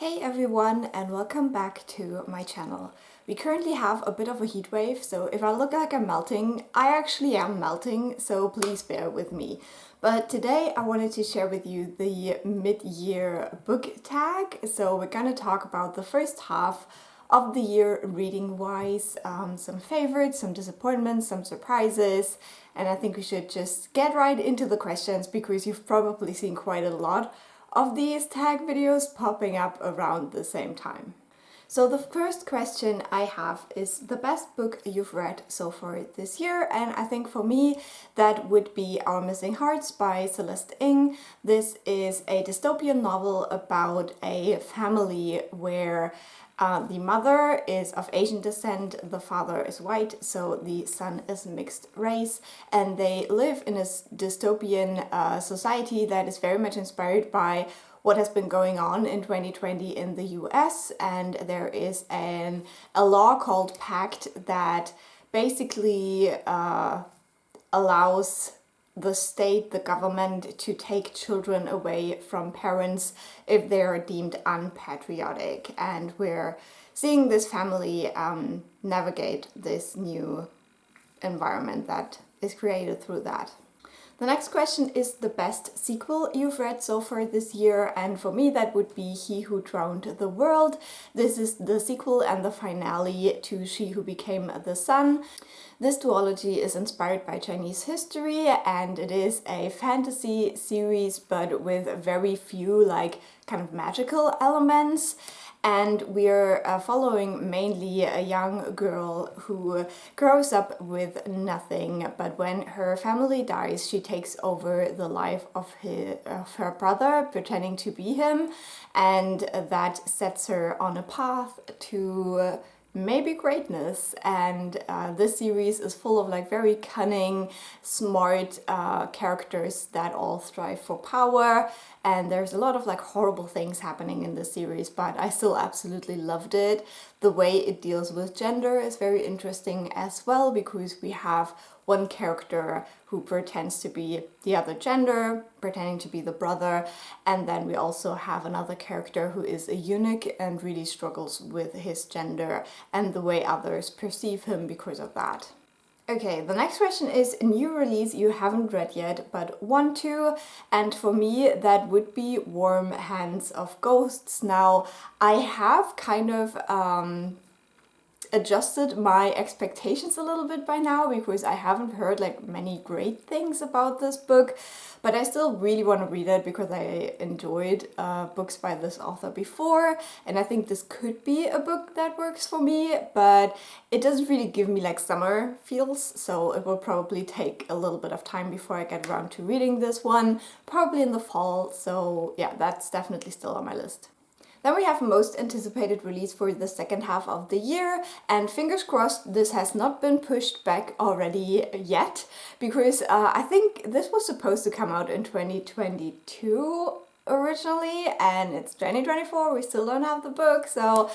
Hey everyone, and welcome back to my channel. We currently have a bit of a heat wave, so if I look like I'm melting, I actually am melting, so please bear with me. But today I wanted to share with you the mid-year book tag, so we're gonna talk about the first half of the year reading-wise, some favorites, some disappointments, some surprises, and I think we should just get right into the questions because you've probably seen quite a lot of these tag videos popping up around the same time. So the first question I have is the best book you've read so far this year, and I think for me that would be Our Missing Hearts by Celeste. This is a dystopian novel about a family where the mother is of Asian descent, the father is white, so the son is mixed race, and they live in a dystopian society that is very much inspired by what has been going on in 2020 in the US, and there is a law called PACT that basically allows the state, the government, to take children away from parents if they are deemed unpatriotic. And we're seeing this family navigate this new environment that is created through that. The next question is the best sequel you've read so far this year, and for me that would be He Who Drowned the World. This is the sequel and the finale to She Who Became the Sun. This duology is inspired by Chinese history, and it is a fantasy series but with very few kind of magical elements. And we're following mainly a young girl who grows up with nothing, but when her family dies, she takes over the life of her brother, pretending to be him, and that sets her on a path to maybe greatness. And this series is full of very cunning, smart characters that all strive for power, and there's a lot of horrible things happening in this series, but I still absolutely loved it. The way it deals with gender is very interesting as well, because we have one character who pretends to be the other gender, pretending to be the brother, and then we also have another character who is a eunuch and really struggles with his gender and the way others perceive him because of that. Okay, the next question is a new release you haven't read yet but want to, and for me that would be Warm Hands of Ghosts. Now, I have kind of adjusted my expectations a little bit by now because I haven't heard many great things about this book, but I still really want to read it because I enjoyed books by this author before, and I think this could be a book that works for me, but it doesn't really give me summer feels, so it will probably take a little bit of time before I get around to reading this one, probably in the fall, so yeah, that's definitely still on my list. Then we have most anticipated release for the second half of the year, and fingers crossed this has not been pushed back already yet, because I think this was supposed to come out in 2022 originally, and it's 2024, we still don't have the book, so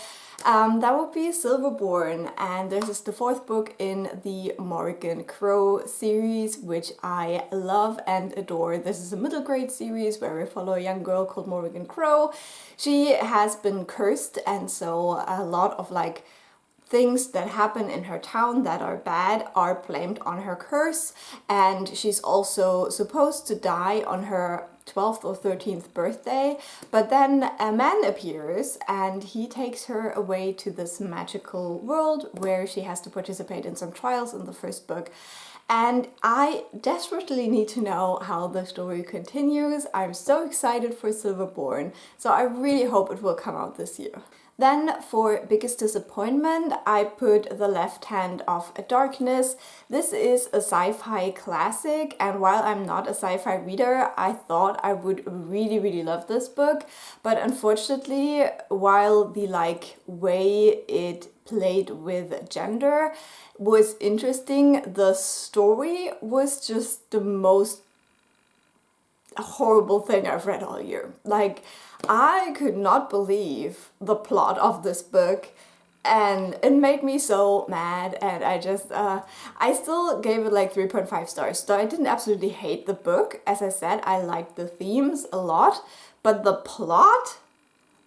that would be Silverborn, and this is the fourth book in the Morgan Crow series, which I love and adore. This is a middle grade series where we follow a young girl called Morgan Crow. She has been cursed, and so a lot of things that happen in her town that are bad are blamed on her curse, and she's also supposed to die on her 12th or 13th birthday, but then a man appears and he takes her away to this magical world where she has to participate in some trials in the first book. And I desperately need to know how the story continues. I'm so excited for Silverborn, so I really hope it will come out this year. Then for biggest disappointment, I put The Left Hand of Darkness. This is a sci-fi classic, and while I'm not a sci-fi reader, I thought I would really love this book. But unfortunately, while the way it played with gender was interesting, the story was just the most horrible thing I've read all year. I could not believe the plot of this book, and it made me so mad, and I still gave it 3.5 stars. So I didn't absolutely hate the book. As I said, I liked the themes a lot, but the plot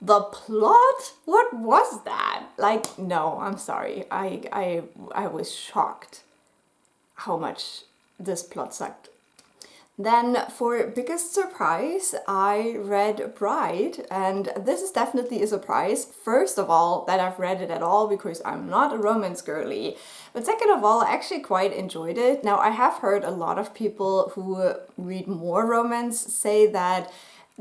The plot? What was that? Like, no, I'm sorry. I was shocked how much this plot sucked. Then for biggest surprise, I read Bride, and this is definitely a surprise. First of all, that I've read it at all, because I'm not a romance girly. But second of all, I actually quite enjoyed it. Now, I have heard a lot of people who read more romance say that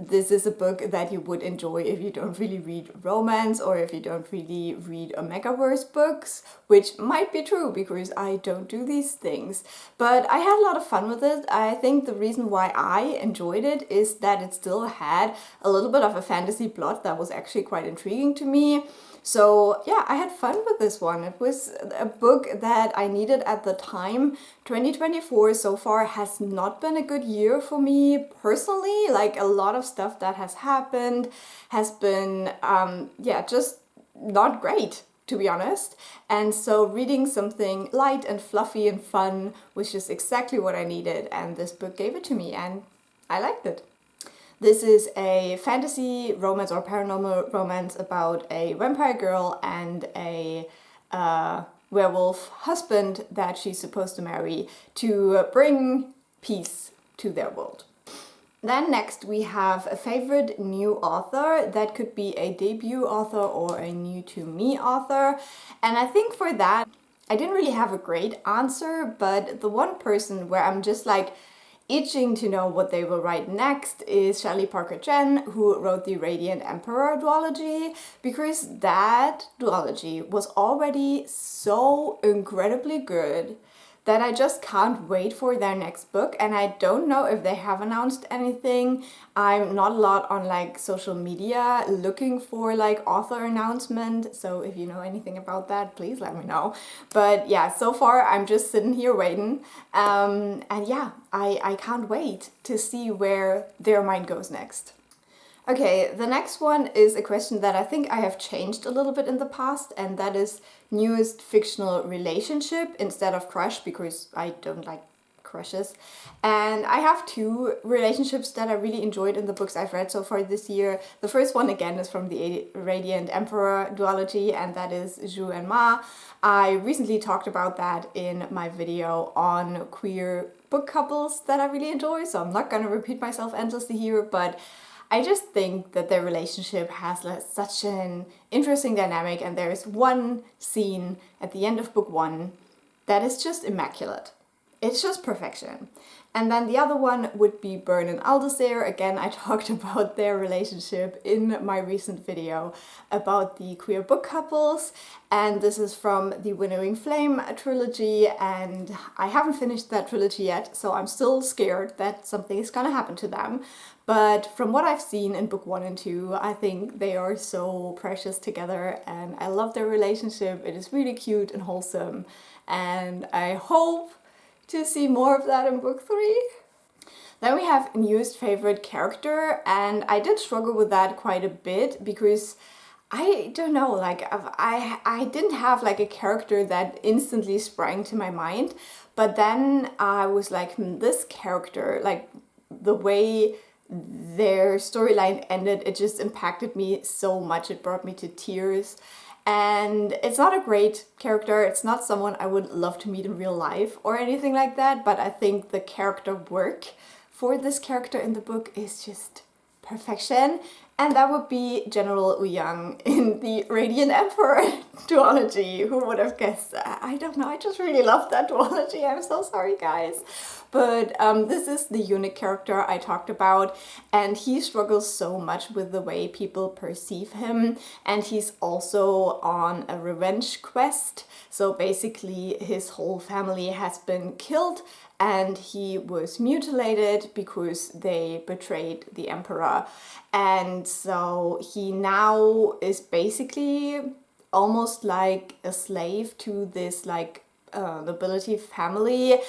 this is a book that you would enjoy if you don't really read romance or if you don't really read Omegaverse books, which might be true because I don't do these things. But I had a lot of fun with it. I think the reason why I enjoyed it is that it still had a little bit of a fantasy plot that was actually quite intriguing to me. So yeah, I had fun with this one. It was a book that I needed at the time. 2024 so far has not been a good year for me personally. Like, a lot of stuff that has happened has been, yeah, just not great, to be honest. And so reading something light and fluffy and fun was just exactly what I needed. And this book gave it to me and I liked it. This is a fantasy romance or paranormal romance about a vampire girl and a werewolf husband that she's supposed to marry to bring peace to their world. Then next we have a favorite new author. That could be a debut author or a new to me author. And I think for that, I didn't really have a great answer, but the one person where I'm just like itching to know what they will write next is Shelley Parker Jen, who wrote the Radiant Emperor duology, because that duology was already so incredibly good that I just can't wait for their next book. And I don't know if they have announced anything. I'm not a lot on like social media looking for like author announcement, so if you know anything about that, please let me know. But yeah, so far I'm just sitting here waiting, and yeah, I can't wait to see where their mind goes next. Okay, the next one is a question that I think I have changed a little bit in the past, and that is newest fictional relationship instead of crush, because I don't like crushes. And I have two relationships that I really enjoyed in the books I've read so far this year. The first one again is from the Radiant Emperor duology, and that is Zhu and Ma. I recently talked about that in my video on queer book couples that I really enjoy, so I'm not gonna repeat myself endlessly here, but I just think that their relationship has such an interesting dynamic, and there is one scene at the end of book one that is just immaculate. It's just perfection. And then the other one would be Byrne and Aldesair. Again, I talked about their relationship in my recent video about the queer book couples, and this is from the Winnowing Flame trilogy, and I haven't finished that trilogy yet, so I'm still scared that something is gonna happen to them. But from what I've seen in book 1 and 2, I think they are so precious together, and I love their relationship. It is really cute and wholesome, and I hope to see more of that in book 3. Then we have newest favorite character, and I did struggle with that quite a bit because I don't know, like I didn't have like a character that instantly sprang to my mind, but then I was like, this character, like the way their storyline ended, it just impacted me so much. It brought me to tears. And it's not a great character, it's not someone I would love to meet in real life or anything like that, but I think the character work for this character in the book is just perfection. And that would be General Ouyang in the Radiant Emperor duology. Who would have guessed that? I don't know, I just really love that duology. I'm so sorry, guys. But this is the eunuch character I talked about, and he struggles so much with the way people perceive him, and he's also on a revenge quest. So basically his whole family has been killed, and he was mutilated because they betrayed the emperor. And so he now is basically almost like a slave to this like nobility family.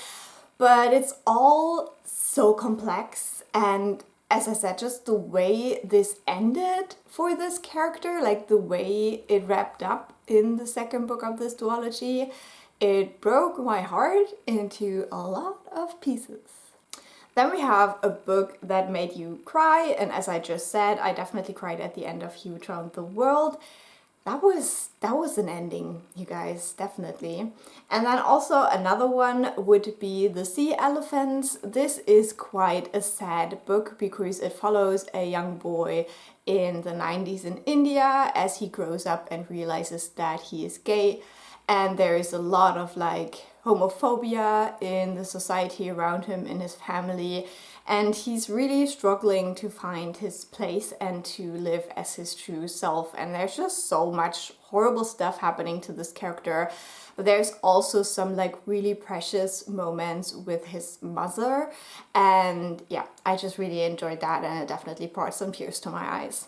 But it's all so complex, and as I said, just the way this ended for this character, like the way it wrapped up in the second book of this duology, it broke my heart into a lot of pieces. Then we have a book that made you cry, and as I just said, I definitely cried at the end of Huge Round the World. That was an ending, you guys, definitely. And then also another one would be The Sea Elephants. This is quite a sad book because it follows a young boy in the 90s in India as he grows up and realizes that he is gay. And there is a lot of like homophobia in the society around him, in his family, and he's really struggling to find his place and to live as his true self. And there's just so much horrible stuff happening to this character. But there's also some like really precious moments with his mother, and yeah, I just really enjoyed that, and it definitely brought some tears to my eyes.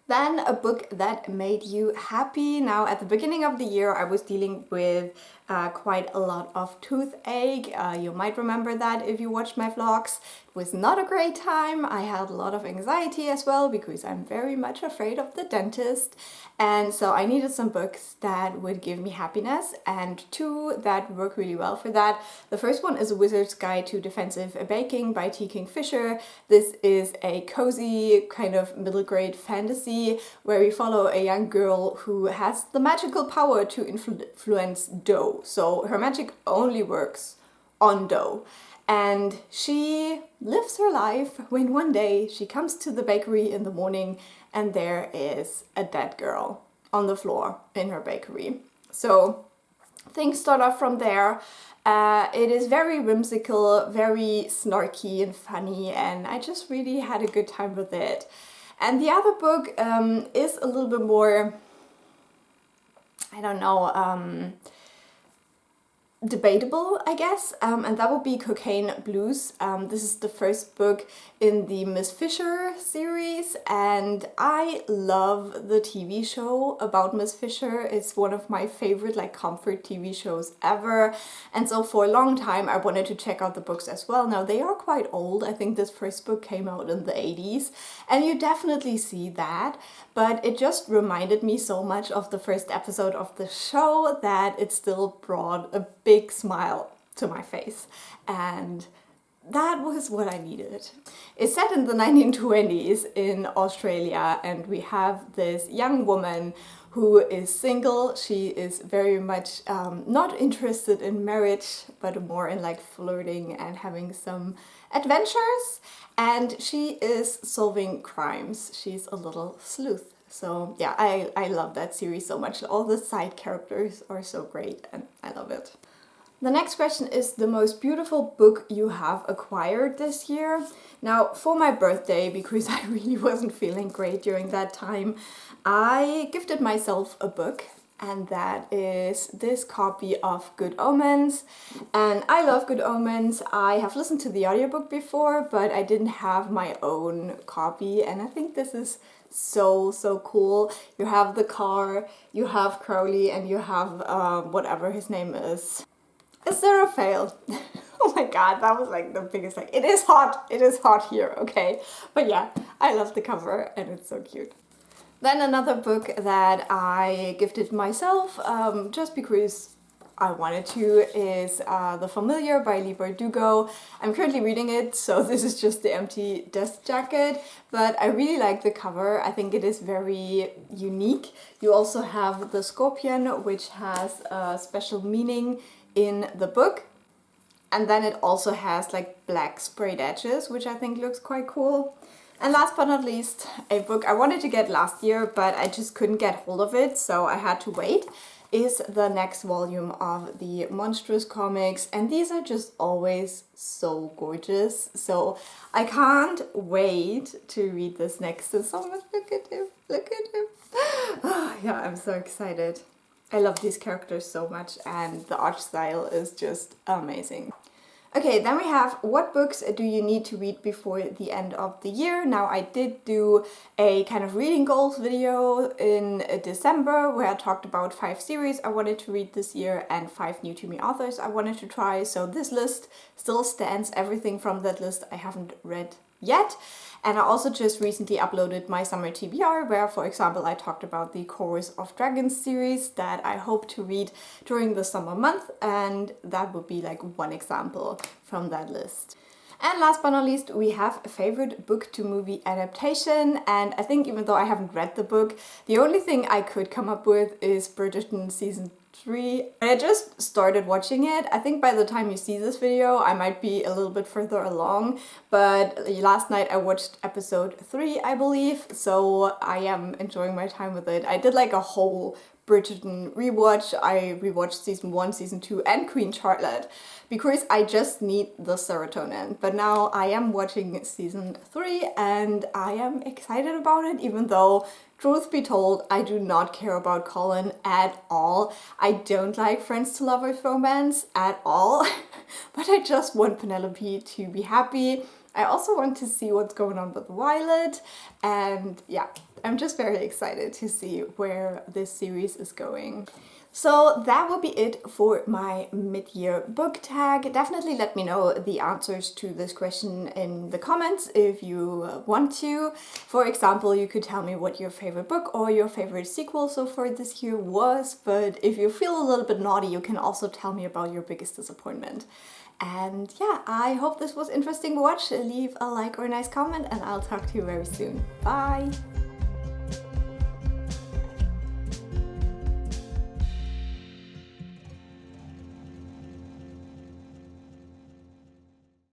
Then a book that made you happy. Now at the beginning of the year I was dealing with quite a lot of toothache. You might remember that if you watched my vlogs. It was not a great time. I had a lot of anxiety as well because I'm very much afraid of the dentist. And so I needed some books that would give me happiness, and two that work really well for that. The first one is A Wizard's Guide to Defensive Baking by T. Kingfisher. This is a cozy kind of middle grade fantasy where we follow a young girl who has the magical power to influence dough. So her magic only works on dough. And she lives her life when one day she comes to the bakery in the morning and there is a dead girl on the floor in her bakery. So things start off from there. It is very whimsical, very snarky and funny, and I just really had a good time with it. And the other book is a little bit more, I don't know, debatable, I guess, and that would be Cocaine Blues. This is the first book in the Miss Fisher series, and I love the TV show about Miss Fisher. It's one of my favorite like comfort TV shows ever, and so for a long time I wanted to check out the books as well. Now they are quite old. I think this first book came out in the 80s, and you definitely see that, but it just reminded me so much of the first episode of the show that it still brought a big smile to my face, and that was what I needed. It's set in the 1920s in Australia, and we have this young woman who is single. She is very much not interested in marriage, but more in like flirting and having some adventures, and she is solving crimes. She's a little sleuth. So yeah, I love that series so much. All the side characters are so great and I love it. The next question is the most beautiful book you have acquired this year. Now, for my birthday, because I really wasn't feeling great during that time, I gifted myself a book, and that is this copy of Good Omens. And I love Good Omens. I have listened to the audiobook before, but I didn't have my own copy, and I think this is so cool. You have the car, you have Crowley, and you have whatever his name is. Is there a fail? Oh my god, that was like the biggest like, it is hot here, okay? But yeah, I love the cover and it's so cute. Then another book that I gifted myself, just because I wanted to, is The Familiar by Leigh Bardugo. I'm currently reading it, so this is just the empty dust jacket, but I really like the cover. I think it is very unique. You also have the scorpion, which has a special meaning in the book, and then it also has like black sprayed edges, which I think looks quite cool. And last but not least, a book I wanted to get last year but I just couldn't get hold of it, so I had to wait, is the next volume of the Monstrous comics, and these are just always so gorgeous, so I can't wait to read this next installment. Look at him, look at him. Oh, yeah, I'm so excited. I love these characters so much, and the art style is just amazing. Okay, then we have what books do you need to read before the end of the year? Now, I did do a kind of reading goals video in December where I talked about 5 series I wanted to read this year and 5 new to me authors I wanted to try. So this list still stands. Everything from that list I haven't read yet. And I also just recently uploaded my summer TBR where, for example, I talked about the Chorus of Dragons series that I hope to read during the summer month, and that would be like one example from that list. And last but not least, we have a favorite book to movie adaptation. And I think even though I haven't read the book, the only thing I could come up with is Bridgerton season 3. I just started watching it. I think by the time you see this video, I might be a little bit further along, but last night I watched episode 3, I believe, so I am enjoying my time with it. I did like a whole Bridgerton rewatch. I rewatched season 1, season 2, and Queen Charlotte because I just need the serotonin. But now I am watching season 3 and I am excited about it, even though, truth be told, I do not care about Colin at all. I don't like friends to lovers romance at all, but I just want Penelope to be happy. I also want to see what's going on with Violet, and yeah, I'm just very excited to see where this series is going. So that will be it for my mid-year book tag. Definitely let me know the answers to this question in the comments if you want to. For example, you could tell me what your favorite book or your favorite sequel so far this year was, but if you feel a little bit naughty, you can also tell me about your biggest disappointment. And yeah, I hope this was interesting to watch. Leave a like or a nice comment and I'll talk to you very soon. Bye!